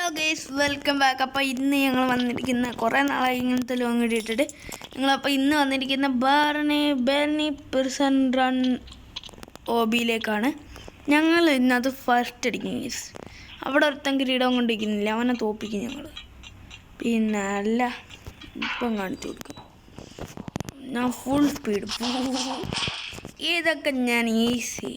Hello guys, welcome back. അപ്പോൾ ഇന്ന് ഞങ്ങൾ വന്നിരിക്കുന്ന കുറേ നാളായി ഇങ്ങനത്തെ ലോങ് ഇട്ടിട്ട് ഞങ്ങളപ്പോൾ ഇന്ന് വന്നിരിക്കുന്ന ബെർണി പെർസൺ റൺ ഓബിയിലേക്കാണ്. ഞങ്ങൾ ഇന്നത് ഫസ്റ്റ് അടിക്കും ഗൈസ്. അവിടെ ഒരുത്തൻ കിരീടം കൊണ്ടിരിക്കുന്നില്ല, അവനെ തോപ്പിക്കും ഞങ്ങൾ. പിന്നെ അല്ല, ഇപ്പം കാണിച്ചു കൊടുക്കും. ഞാൻ ഫുൾ സ്പീഡ്, ഇതൊക്കെ ഞാൻ ഈസി.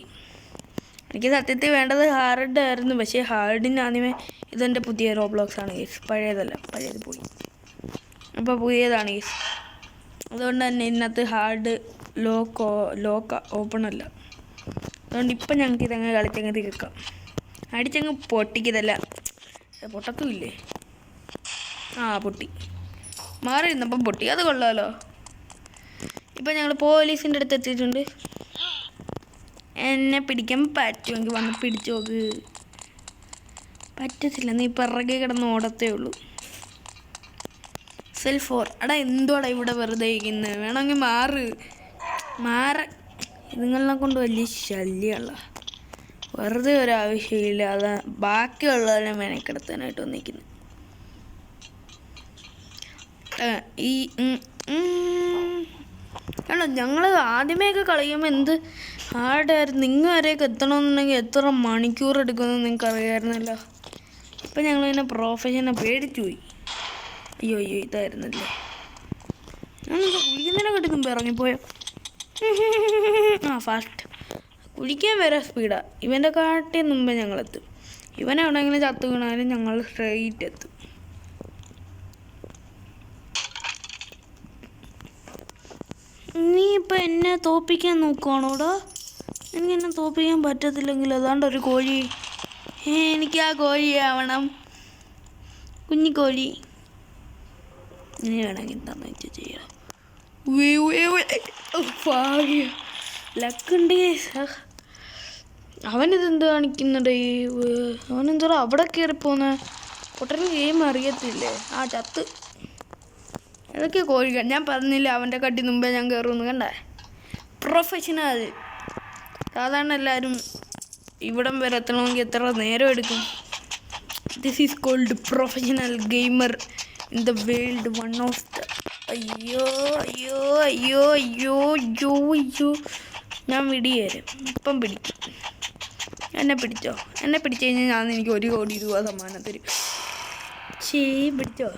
എനിക്ക് സത്യത്തിൽ വേണ്ടത് ഹാർഡ് ആയിരുന്നു, പക്ഷേ ഹാർഡിന് ആദ്യമേ ഇതെൻ്റെ പുതിയ റോബ്ലോക്സ് ആണ് ഗൈസ്, പഴയതല്ല, പഴയത് പോയി. അപ്പോൾ പുതിയതാണ് ഗൈസ്, അതുകൊണ്ട് തന്നെ ഇന്നത്തെ ഹാർഡ് ലോക്ക് ഓപ്പൺ അല്ല. അതുകൊണ്ട് ഇപ്പം ഞങ്ങൾക്ക് ഇതങ്ങ് കളിച്ചങ്ങ് തീർക്കാം. അടിച്ചങ്ങ് പൊട്ടിക്കതല്ല, പൊട്ടത്തുമില്ലേ? പൊട്ടി മാറിയിരുന്നപ്പം പൊട്ടി, അത് കൊള്ളാമല്ലോ. ഇപ്പം ഞങ്ങൾ പോലീസിൻ്റെ അടുത്ത് എത്തിയിട്ടുണ്ട്. എന്നെ പിടിക്കാൻ പറ്റുമെങ്കിൽ വന്ന് പിടിച്ചു നോക്ക്. പറ്റത്തില്ല, നീ പിറകെ കിടന്ന് ഓടത്തേ ഉള്ളൂ. സെൽഫ് 4 എടാ, എന്തുവാടാ ഇവിടെ വെറുതെ ഇരിക്കുന്നത്? വേണമെങ്കിൽ ഇതുങ്ങളെ കൊണ്ട് വലിയ ശല്യമുള്ള, വെറുതെ ഒരാവശ്യമില്ല. അതാ ബാക്കിയുള്ളവരെ മെനക്കെടുത്താനായിട്ട് വന്നിരിക്കുന്നത്. കണ്ടോ, ഞങ്ങൾ ആദ്യമേയൊക്കെ കളിക്കുമ്പോൾ എന്ത് ഹാർഡായിരുന്നു. നിങ്ങൾ വരെയൊക്കെ എത്തണമെന്നുണ്ടെങ്കിൽ എത്ര മണിക്കൂർ എടുക്കുമെന്ന് നിങ്ങൾക്ക് അറിയാമായിരുന്നല്ലോ. ഇപ്പം ഞങ്ങളിങ്ങനെ പ്രൊഫഷനെ പേടിച്ചു പോയി. അയ്യോ ഇതായിരുന്നല്ലേ. ഞാനെന്താ കുഴിക്കുന്നതിനെ കാട്ടി മുമ്പ് ഇറങ്ങിപ്പോയോ? ഫാസ്റ്റ് കുഴിക്കാൻ വരെ സ്പീഡാണ്. ഇവൻ്റെ കാട്ടി മുമ്പേ ഞങ്ങളെത്തും. ഇവനെവിടെയെങ്കിലും ചത്തു വീണാലും ഞങ്ങൾ സ്ട്രെയിറ്റ് എത്തും. നീ ഇപ്പം എന്നെ തോൽപ്പിക്കാൻ നോക്കുവാണോടാ? എനിക്കെന്നെ തോൽപ്പിക്കാൻ പറ്റത്തില്ലെങ്കിൽ അതാണ്ട് ഒരു കോഴി. എനിക്ക് ആ കോഴി ആവണം, കുഞ്ഞിക്കോഴി. നീ വേണമെങ്കിൽ എന്താണെന്ന് വെച്ചാൽ ചെയ്യാം. ലക്കുണ്ട്. അവനിതെന്ത് കാണിക്കുന്നുണ്ട്? അവനെന്തോ അവിടെ കയറിപ്പോന്നെ. പൊട്ടന് ഗെയിം അറിയത്തില്ലേ? ചത്ത്. ഏതൊക്കെ കോഴികൾ ഞാൻ പറഞ്ഞില്ല, അവൻ്റെ കട്ടി മുമ്പേ ഞാൻ കയറുമെന്ന്. കണ്ടേ, പ്രൊഫഷണൽ. സാധാരണ എല്ലാവരും ഇവിടം വരെ എത്തണമെങ്കിൽ എത്ര നേരം എടുക്കും? This is called professional gamer in the world. One of the അയ്യോ ഞാൻ വിടിയേരും. ഇപ്പം പിടിക്കും. എന്നെ പിടിച്ചോ? എന്നെ പിടിച്ചു കഴിഞ്ഞാൽ ഞാൻ എനിക്ക് 1 കോടി രൂപ സമ്മാനം തരും. പിടിച്ചോ?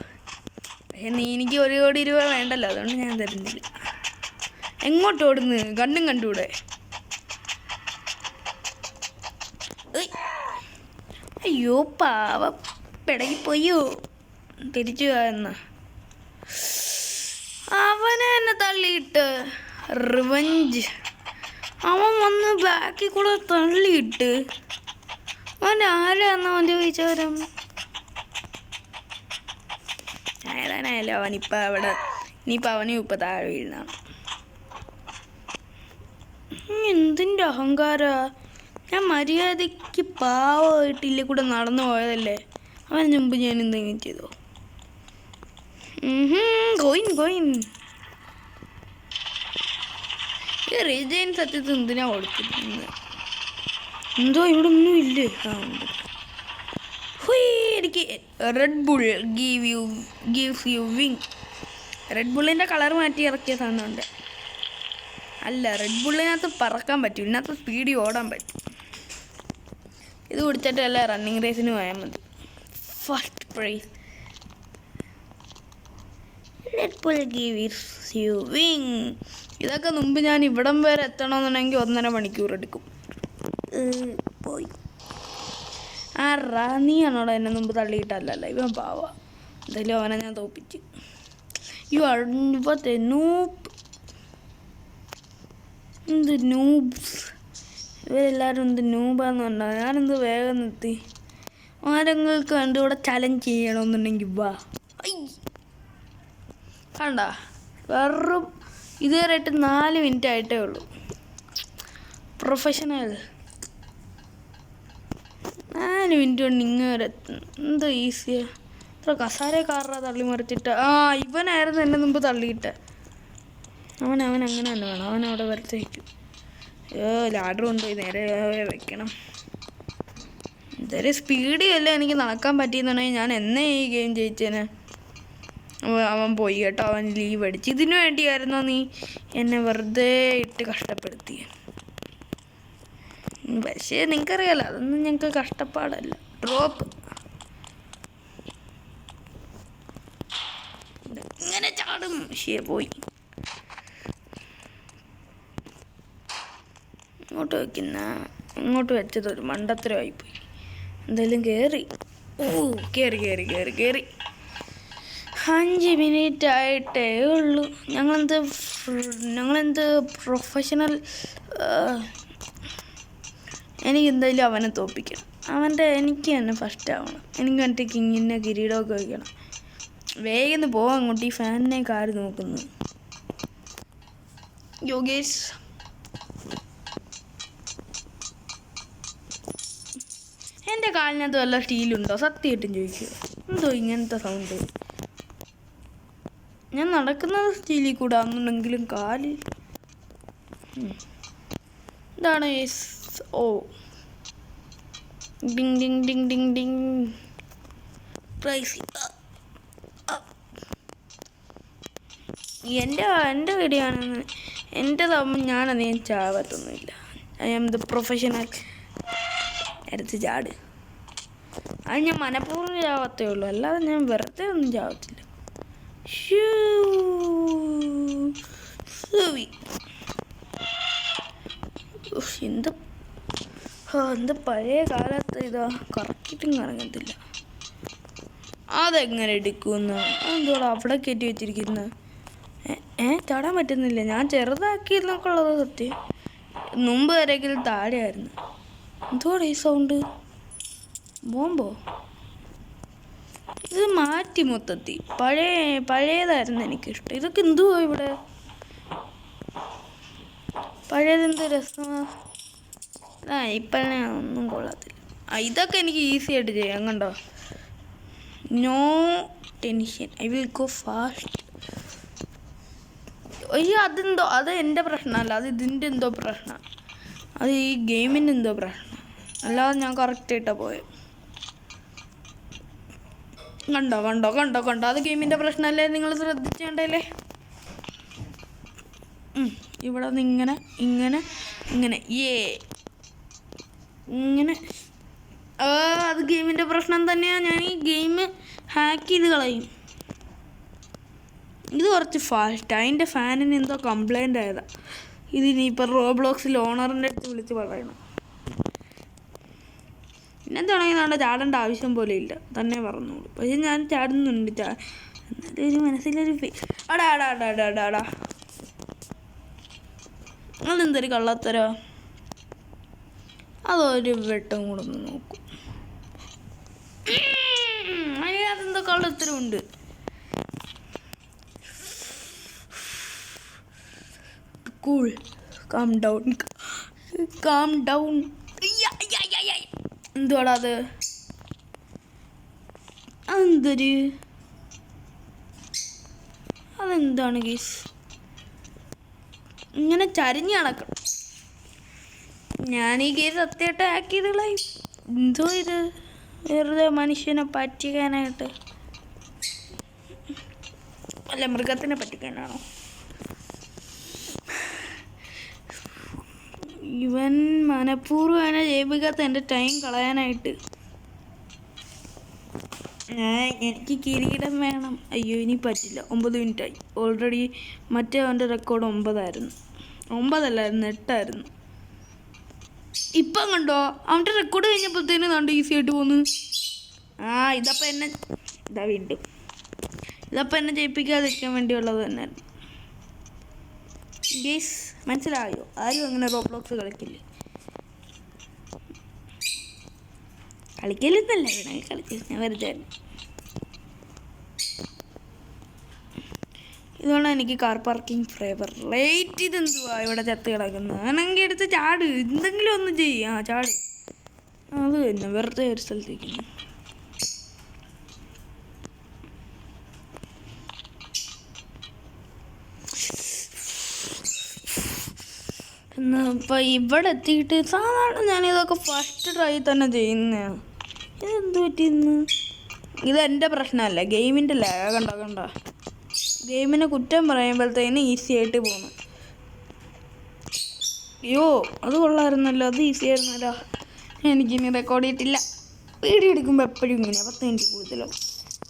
പക്ഷെ നീ എനിക്ക് 1 കോടി രൂപ വേണ്ടല്ലോ, അതുകൊണ്ട് ഞാൻ തരുന്നില്ല. എങ്ങോട്ട് ഓടുന്നു? കണ്ണും കണ്ടൂടെ? അയ്യോ പാവം, പിടകിപ്പോയോ? തിരിച്ചു എന്ന അവനെ എന്നെ തള്ളിയിട്ട് റിവഞ്ച്. അവൻ വന്ന് ബാക്കിൽ കൂടെ തള്ളിയിട്ട് അവൻ ആരാന്ന് അവൻ്റെ വിചാരം? ഏതാനായാലും അവനിപ്പോൾ അവിടെ, ഇനിയിപ്പോൾ അവനും ഇപ്പം താഴെ വീഴുന്നതാണ്. എന്തിൻ്റെ അഹങ്കാര? ഞാൻ മര്യാദയ്ക്ക് പാവമായിട്ട് ഇല്ലേ കൂടെ നടന്നു പോയതല്ലേ. അവന് മുമ്പ് ഞാൻ എന്തെങ്കിലും ചെയ്തോ? കോയിൻ ഈ റീജൈൻ സത്യത്തിൽ എന്തിനാ കൊടുത്തിരുന്നത്? എന്തോ ഇവിടെ ഒന്നും ഇല്ലേ? ഉണ്ട്. എനിക്ക് Red Bull gives you wing. Red ബുള്ളിൻ്റെ കളർ മാറ്റി ഇറക്കിയ സാധനമുണ്ട്. അല്ല, റെഡ് ബുള്ളിനകത്ത് പറക്കാൻ പറ്റും, ഇതിനകത്ത് സ്പീഡിൽ ഓടാൻ പറ്റും. ഇത് കുടിച്ചിട്ടല്ല റണ്ണിങ് റേസിന് പോയാൽ മതി. First prize red Bull gives you wing. ഇതൊക്കെ മുമ്പ് ഞാൻ ഇവിടം വരെ എത്തണമെന്നുണ്ടെങ്കിൽ 1.5 മണിക്കൂർ എടുക്കും. പോയി റാണിയാണോടാ എന്നെ മുമ്പ് തള്ളിയിട്ടല്ലല്ലോ. ഇവൻ പാവാ. എന്തായാലും അവനെ ഞാൻ തോപ്പിച്ച്. എന്ത് നൂബ്സ് ഇവരെല്ലാവരും, എന്ത് നൂബാന്ന് പറഞ്ഞാൽ ഞാനെന്ത് വേഗം നിർത്തി. ആരെങ്ങൾക്ക് എൻ്റെ കൂടെ ചലഞ്ച് ചെയ്യണമെന്നുണ്ടെങ്കിൽ വാ. കണ്ട, വെറും ഇതുവരെയായിട്ട് 4 മിനിറ്റ് ആയിട്ടേ ഉള്ളൂ. പ്രൊഫഷണൽ 4 മിനിറ്റ് കൊണ്ട് ഇങ്ങനെ എന്തോ ഈസിയാ. ഇത്ര കസാരക്കാരുടെ തള്ളി മറിച്ചിട്ട്. ഇവനായിരുന്നു എന്നെ മുമ്പ് തള്ളിയിട്ട്. അവൻ അങ്ങനെ തന്നെ വേണം. അവനവിടെ വരച്ച് വയ്ക്കും. ലാഡർ കൊണ്ടുപോയി നേരെ വെക്കണം. ഇതൊരു സ്പീഡിയല്ല എനിക്ക് നടക്കാൻ പറ്റിയെന്നുണ്ടെങ്കിൽ ഞാൻ എന്നേ ഈ ഗെയിം ജയിച്ചേനെ. അവൻ പോയി കേട്ടോ, അവൻ ലീവ് അടിച്ച്. ഇതിനു വേണ്ടിയായിരുന്നോ നീ എന്നെ വെറുതെ ഇട്ട് കഷ്ടപ്പെടുത്തിയ? പക്ഷേ നിങ്ങൾക്കറിയാലോ അതൊന്നും ഞങ്ങൾക്ക് കഷ്ടപ്പാടല്ല. ഡ്രോപ്പ് ഇങ്ങനെ ചാടും. പോയി ഇങ്ങോട്ട് വയ്ക്കുന്ന ഇങ്ങോട്ട് വെച്ചതൊരു മണ്ടത്തരമായിപ്പോയി. എന്തായാലും കയറി. കയറി 5 മിനിറ്റ് ആയിട്ടേ ഉള്ളൂ. ഞങ്ങളെന്ത് പ്രൊഫഷണൽ. എനിക്കെന്തായാലും അവനെ തോൽപ്പിക്കണം. എനിക്ക് തന്നെ ഫസ്റ്റ് ആവണം. എനിക്ക് എൻ്റെ കിങ്ങിൻ്റെ കിരീടമൊക്കെ വയ്ക്കണം. വേഗം പോവാൻ അങ്ങോട്ട്. ഈ ഫാനിനെ കാര് നോക്കുന്നു. യോഗേഷ് എൻ്റെ കാലിനകത്ത് വല്ല സ്റ്റീലുണ്ടോ? സത്യമായിട്ടും ചോദിക്കുക. എന്തോ ഇങ്ങനത്തെ സൗണ്ട്? ഞാൻ നടക്കുന്നത് സ്റ്റീലിൽ കൂടെ ആണെന്നുണ്ടെങ്കിലും കാലിൽ ഇതാണ്. ഓ ding ding ding ding ding. പ്രൈസ് എൻ്റെ വീഡിയോയാണെന്ന് എൻ്റെതാകുമ്പോൾ ഞാനധികം ചാവത്തൊന്നുമില്ല. I am the professional. എടുത്ത് ചാട്. അത് ഞാൻ മനഃപൂർവ്വം ചാവത്തേ ഉള്ളൂ, അല്ലാതെ ഞാൻ വെറുതെ ഒന്നും ചാവത്തില്ല. എന്ത് പഴയ കാലത്ത് ഇതാ കറക്കിട്ടും കറങ്ങത്തില്ല. അതെങ്ങനെ എടുക്കുമെന്ന്? അതെന്തോടാ അവിടെ കയറ്റി വെച്ചിരിക്കുന്നത്? ചാടാൻ പറ്റുന്നില്ല. ഞാൻ ചെറുതാക്കിയെന്നൊക്കെ ഉള്ളത് സത്യം. മുമ്പ് വരെയെങ്കിലും താഴെയായിരുന്നു. എന്തോടെ ഈ സൗണ്ട്? ബോംബോ? ഇത് മാറ്റി മൊത്തത്തിൽ. പഴയതായിരുന്നു എനിക്കിഷ്ടം. ഇതൊക്കെ എന്തുവാ ഇവിടെ? പഴയതെന്ത് രസമാണ്. ഇപ്പം ഒന്നും കൊള്ളത്തില്ല. ഇതൊക്കെ എനിക്ക് ഈസി ആയിട്ട് ചെയ്യാം. കണ്ടോ? No tension, I will go fast. അയ്യോ അതെന്തോ, അത് എൻ്റെ പ്രശ്നമല്ല, അത് ഇതിൻ്റെ എന്തോ പ്രശ്നമാണ്. അത് ഈ ഗെയിമിൻ്റെ എന്തോ പ്രശ്നം, അല്ലാതെ ഞാൻ കറക്റ്റായിട്ടാണ് പോയത്. കണ്ടോ അത് ഗെയിമിൻ്റെ പ്രശ്നമല്ലേ? നിങ്ങൾ ശ്രദ്ധിച്ചേണ്ടല്ലേ? ഇവിടെ നിന്ന് ഇങ്ങനെ ഇങ്ങനെ അത് ഗെയിമിൻ്റെ പ്രശ്നം തന്നെയാണ്. ഞാൻ ഈ ഗെയിം ഹാക്ക് ചെയ്ത് കളയും. ഇത് കുറച്ച് ഫാസ്റ്റ്. അതിൻ്റെ ഫാനിന് എന്തോ കംപ്ലൈൻ്റ് ആയതാണ്. ഇതിനിപ്പോൾ റോബ്ലോക്സിൽ ഓണറിൻ്റെ അടുത്ത് വിളിച്ച് പറയണം. പിന്നെ തുടങ്ങി നമ്മുടെ ചാടേണ്ട ആവശ്യം പോലെ ഇല്ല, തന്നെ പറഞ്ഞോളൂ. പക്ഷെ ഞാൻ ചാടുന്നുണ്ട്. എന്നാലും ഒരു മനസ്സിലൊരു അടാ അതെന്തൊരു കള്ളത്തരോ? അതൊരു വെട്ടം കൂടെ ഒന്ന് നോക്കും. അതിനകത്തെന്തോ കള്ളത്തരമുണ്ട്. Cool, calm down. എന്തുവാടാ അത്? അതെന്താണ് ഗീസ്? ഇങ്ങനെ ചരിഞ്ഞ് നടക്കണം. ഞാൻ ഈ ഗെയിം സത്യമായിട്ട് ഹാക്ക് ചെയ്ത് കളയും. എന്തോ ഇത് വെറുതെ മനുഷ്യനെ പറ്റിക്കാനായിട്ട്. അല്ല, മൃഗത്തിനെ പറ്റിക്കാനാണോ? ഇവൻ മനഃപൂർവ്വം എന്നെ ജയിപ്പിക്കാത്ത എൻ്റെ ടൈം കളയാനായിട്ട്. എനിക്ക് കിരീടം വേണം. അയ്യോ ഇനി പറ്റില്ല. 9 മിനിറ്റായി ഓൾറെഡി. മറ്റേ അവൻ്റെ റെക്കോർഡ് 9 8. ഇപ്പം കണ്ടോ അവൻ്റെ റെക്കോർഡ് കഴിഞ്ഞപ്പോഴത്തേനും കണ്ട് ഈസി ആയിട്ട് പോന്നു. ഇതപ്പം എന്നെ ജയിപ്പിക്കാതിരിക്കാൻ വേണ്ടിയുള്ളത് തന്നെ. ഗെയ്സ് മനസ്സിലായോ? ആരും അങ്ങനെ റോബ്ലോക്സ് കളിക്കലെന്നല്ല കളിക്കില്ല, വെറുതെ. ഇതുകൊണ്ടാണ് എനിക്ക് കാർ പാർക്കിംഗ് ഫേവറേറ്റ്. ഇതെന്തുവാ ഇവിടെ ചത്ത് കിടക്കുന്നത്? ആണെങ്കിൽ എടുത്ത് ചാട്, എന്തെങ്കിലും ഒന്ന് ചെയ്യാം. ചാട്. അത് തന്നെ വെറുതെ ഒരു സ്ഥലത്തേക്ക്. ഇപ്പം ഇവിടെ എത്തിയിട്ട് സാധാരണ ഞാനിതൊക്കെ ഫസ്റ്റ് ട്രൈ തന്നെ ചെയ്യുന്നതാണ്. ഇതെന്ത് പറ്റിന്ന്? ഇതെൻ്റെ പ്രശ്നമല്ല, ഗെയിമിൻ്റെ ലാഗ്. കണ്ടോ ഗെയിമിനെ കുറ്റം പറയുമ്പോഴത്തേന് ഈസി ആയിട്ട് പോകുന്നു. അയ്യോ അത് കൊള്ളായിരുന്നല്ലോ, അത് ഈസി ആയിരുന്നല്ലോ. എനിക്കിനി റെക്കോർഡ് ചെയ്തിട്ടില്ല. വീഡിയോ എടുക്കുമ്പോൾ എപ്പോഴും ഇങ്ങനെ 10 മിനിറ്റ് കൂടുതലോ.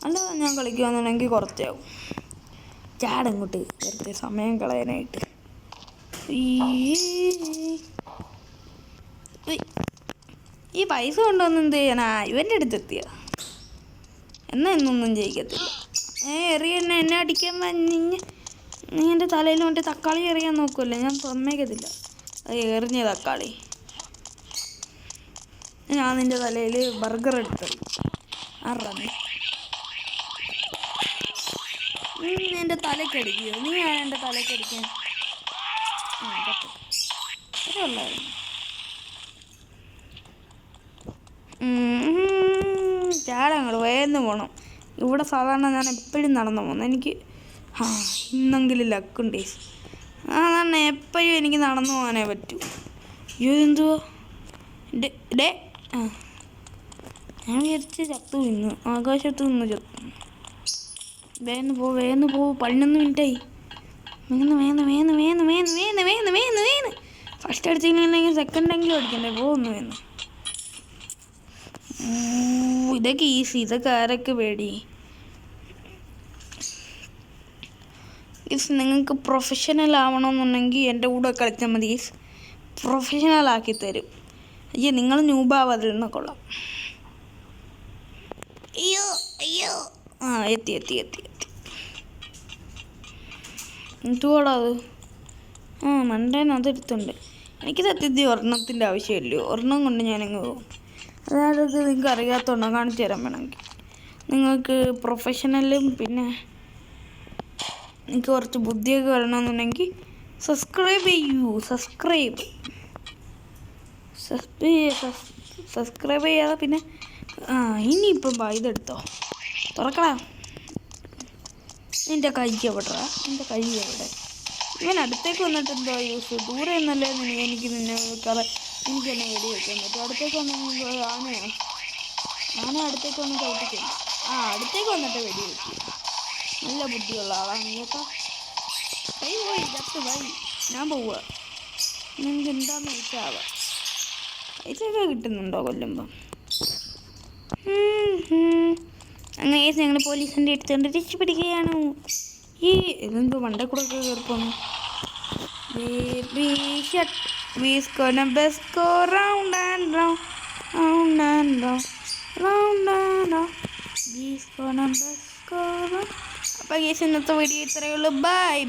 അല്ലാതെ ഞാൻ കളിക്കുകയാണെന്നുണ്ടെങ്കിൽ കുറച്ചാവും. ചാടങ്ങോട്ട് വെറുതെ സമയം കളയാനായിട്ട്. ഈ പൈസ കൊണ്ടുവന്ന് എന്ത് ചെയ്യാനാ? ഇവൻ്റെ അടുത്തെത്തിയ എന്നാൽ എന്നൊന്നും ജയിക്കത്തില്ല. എന്നെ അടിക്കാൻ വന്നിഞ്ഞ് നീ എൻ്റെ തലയിൽ മറ്റേ തക്കാളി എറിയാൻ നോക്കുമല്ലേ? ഞാൻ സമ്മതിക്കത്തില്ല. അത് എറിഞ്ഞ തക്കാളി ഞാൻ നിൻ്റെ തലയിൽ ബർഗർ എടുത്തത്. നീ എൻ്റെ തലക്കടിക്കുകയോ? നീ ആണ് എൻ്റെ തലക്കടിക്കാൻ. ഉള്ളായിരുന്നു. ചാടങ്ങൾ വേഗം പോകണം. ഇവിടെ സാധാരണ ഞാൻ എപ്പോഴും നടന്നു പോകുന്നു. എനിക്ക് ഇന്നെങ്കിലും ലക്കുണ്ട്. സാധാരണ എപ്പോഴും എനിക്ക് നടന്നു പോകാനേ പറ്റൂ. എന്തുവാ ഡേ ഞാൻ വിചാരിച്ച് ചത്തു. ഇന്ന് ആകാശത്ത് നിന്ന് ചത്തു. വേഗം പോ 11 മിനിറ്റായി. വേന്ന് ഫസ്റ്റ് അടിച്ചില്ലെങ്കിൽ സെക്കൻഡെങ്കിലും അടിക്കണ്ടേ? വേന്ന്. ഇതൊക്കെ ഈസി. ഇതൊക്കെ ആരൊക്കെ പേടി? നിങ്ങൾക്ക് പ്രൊഫഷണൽ ആവണമെന്നുണ്ടെങ്കിൽ എൻ്റെ കൂടെ കളിച്ചാൽ മതി. പ്രൊഫഷണൽ ആക്കി തരും. അയ്യോ നിങ്ങൾ ന്യൂബാവതിൽ കൊള്ളാം. അയ്യോ എത്തി എന്തുവാടാ അത്? മണ്ടേന്ന് അതെടുത്തുണ്ട്. എനിക്ക് സത്യത്തിൽ ഒരെണ്ണത്തിൻ്റെ ആവശ്യമില്ലല്ലോ. ഒരെണ്ണം കൊണ്ട് ഞാനങ്ങ് പോകും. അതായത് നിങ്ങൾക്ക് അറിയാത്തതുണ്ടോ? കാണിച്ചു തരാൻ വേണമെങ്കിൽ. നിങ്ങൾക്ക് പ്രൊഫഷണലും പിന്നെ എനിക്ക് കുറച്ച് ബുദ്ധിയൊക്കെ വരണമെന്നുണ്ടെങ്കിൽ സബ്സ്ക്രൈബ് ചെയ്യൂ. സബ്സ്ക്രൈബ് ചെയ്യാതെ പിന്നെ ഇനിയിപ്പം ഇതെടുത്തോ, തുറക്കടാ. നിൻ്റെ കൈ എവിടെ? ഇവൻ അടുത്തേക്ക് വന്നിട്ട് എന്തോ യൂസ്? ദൂരെ എന്നല്ലേ എനിക്ക് നിന്നെ വെടി വയ്ക്കാൻ പറ്റും. അടുത്തേക്ക് വന്നിട്ട് ആന അടുത്തേക്ക് വന്ന് ചവിട്ടിക്കില്ല. അടുത്തേക്ക് വന്നിട്ട് വെടി വയ്ക്കും. നല്ല ബുദ്ധിയുള്ള ആളാണ് കേട്ടോ. ഞാൻ പോവുക. നിങ്ങൾക്ക് എന്താന്ന് വെച്ചാൽ പൈസയൊക്കെ കിട്ടുന്നുണ്ടോ കൊല്ലുമ്പം? അങ്ങനെ ഞങ്ങൾ പോലീസിൻ്റെ അടുത്തുകൊണ്ട് രക്ഷപ്പെടുകയാണ്. ഇതെന്തോ മണ്ടേ കൂടെ ഒക്കെ കയറിപ്പോന്നു. അപ്പോൾ ഇന്നത്തെ വീഡിയോ ഇത്രയേ ഉള്ളൂ. ബൈ.